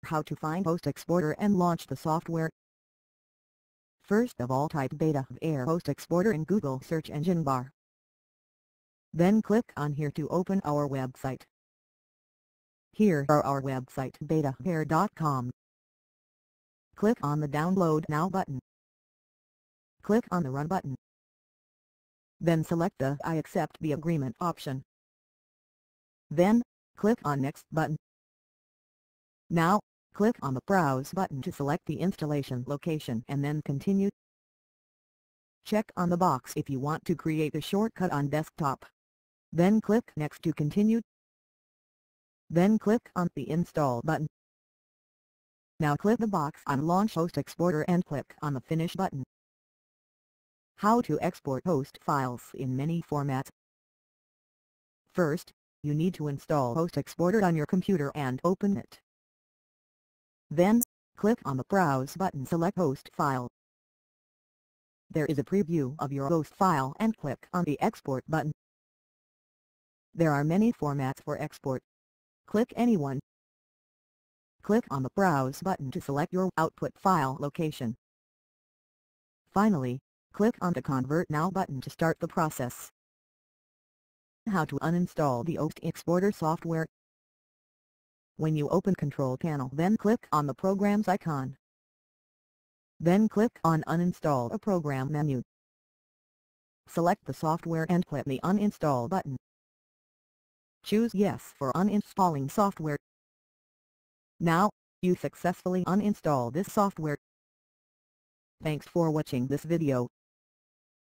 How to find OST Exporter and launch the software. First of all, type Betavare OST Exporter in Google search engine bar. Then click on here to open our website. Here are our website betavare.com. Click on the Download Now button. Click on the Run button. Then select the I accept the agreement option. Then, click on Next button. Now, click on the Browse button to select the installation location and then Continue. Check on the box if you want to create a shortcut on desktop. Then click Next to continue. Then click on the Install button. Now click the box on Launch OST Exporter and click on the Finish button. How to export OST files in many formats. First, you need to install OST Exporter on your computer and open it. Then, click on the Browse button, select OST file. There is a preview of your OST file and click on the Export button. There are many formats for export. Click any one. Click on the Browse button to select your output file location. Finally, click on the Convert Now button to start the process. How to uninstall the OST Exporter software. When you open Control Panel, then click on the Programs icon. Then click on Uninstall a Program menu. Select the software and click the Uninstall button. Choose Yes for uninstalling software. Now, you successfully uninstall this software. Thanks for watching this video.